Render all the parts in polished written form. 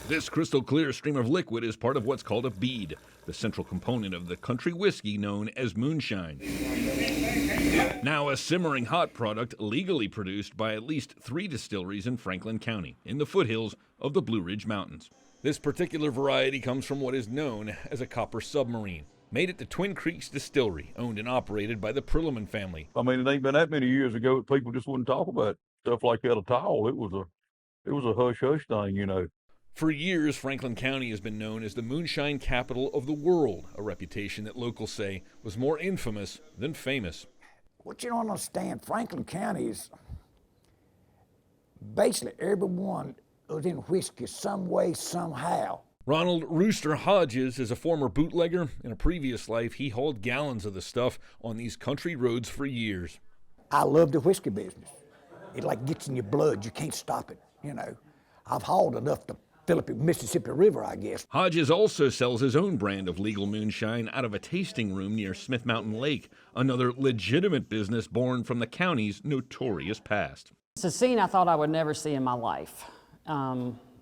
This crystal clear stream of liquid is part of what's called a bead, the central component of the country whiskey known as moonshine. Now a simmering hot product legally produced by at least 3 distilleries in Franklin County, in the foothills of the Blue Ridge Mountains. This particular variety comes from what is known as a copper submarine, made at the Twin Creeks Distillery, owned and operated by the Perlman family. I mean, it ain't been that many years ago that people just wouldn't talk about stuff like that at all. It was a hush-hush thing, you know. For years, Franklin County has been known as the moonshine capital of the world, a reputation that locals say was more infamous than famous. What you don't understand, Franklin County is basically everyone was in whiskey some way, somehow. Ronald Rooster Hodges is a former bootlegger. In a previous life, he hauled gallons of the stuff on these country roads for years. I love the whiskey business. It like gets in your blood. You can't stop it, you know. I've hauled enough to fill up the Mississippi River, I guess. Hodges also sells his own brand of legal moonshine out of a tasting room near Smith Mountain Lake, another legitimate business born from the county's notorious past. It's a scene I thought I would never see in my life.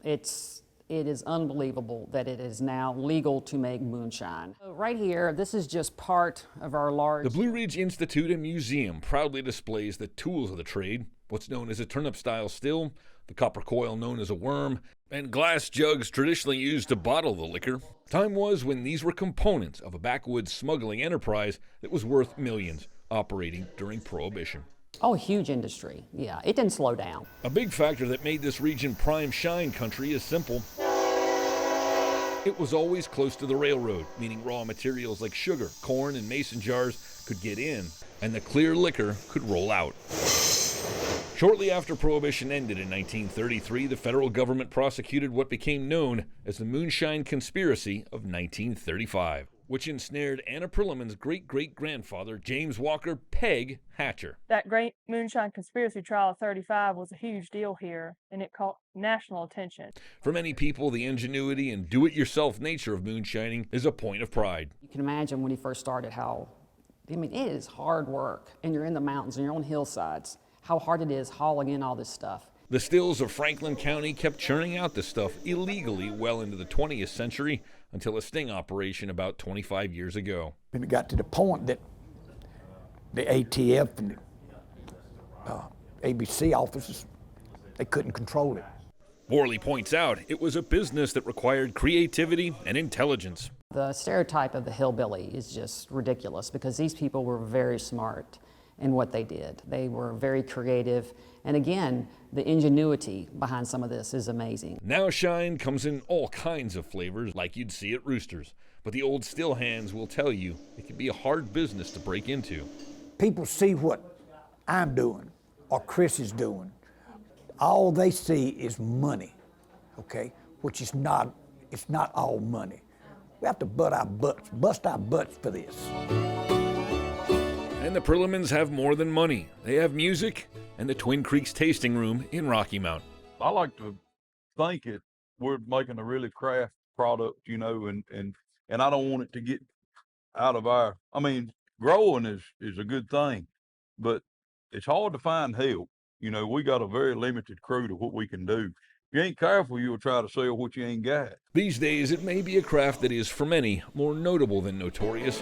It is unbelievable that it is now legal to make moonshine. Right here, this is just part of our large... The Blue Ridge Institute and Museum proudly displays the tools of the trade, what's known as a turnip-style still, the copper coil known as a worm, and glass jugs traditionally used to bottle the liquor. Time was when these were components of a backwoods smuggling enterprise that was worth millions, operating during Prohibition. Oh, huge industry. Yeah, it didn't slow down. A big factor that made this region prime shine country is simple. It was always close to the railroad, meaning raw materials like sugar, corn, and mason jars could get in, and the clear liquor could roll out. Shortly after Prohibition ended in 1933, the federal government prosecuted what became known as the Moonshine Conspiracy of 1935, which ensnared Anna Perlman's great-great-grandfather, James Walker Peg Hatcher. That great moonshine conspiracy trial of 35 was a huge deal here, and it caught national attention. For many people, the ingenuity and do-it-yourself nature of moonshining is a point of pride. You can imagine when he first started how, I mean, it is hard work, and you're in the mountains and you're on hillsides, how hard it is hauling in all this stuff. The stills of Franklin County kept churning out this stuff illegally well into the 20th century until a sting operation about 25 years ago. And it got to the point that the ATF and the ABC officers, they couldn't control it. Worley points out it was a business that required creativity and intelligence. The stereotype of the hillbilly is just ridiculous because these people were very smart in what they did. They were very creative, and again, the ingenuity behind some of this is amazing. Now shine comes in all kinds of flavors like you'd see at Roosters, but the old still hands will tell you it can be a hard business to break into. People see what I'm doing or Chris is doing. All they see is money, okay? Which is not, it's not all money. We have to bust our butts for this. And the Perlmans have more than money. They have music and the Twin Creeks Tasting Room in Rocky Mount. I like to think it we're making a really craft product, you know, and I don't want it to get out of our, I mean, growing is a good thing, but it's hard to find help. You know, we got a very limited crew to what we can do. If you ain't careful, you'll try to sell what you ain't got. These days, it may be a craft that is, for many, more notable than notorious.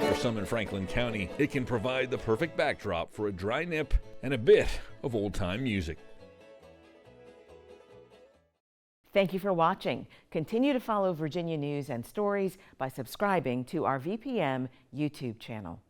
For some in Franklin County, it can provide the perfect backdrop for a dry nip and a bit of old-time music. Thank you for watching. Continue to follow Virginia news and stories by subscribing to our VPM YouTube channel.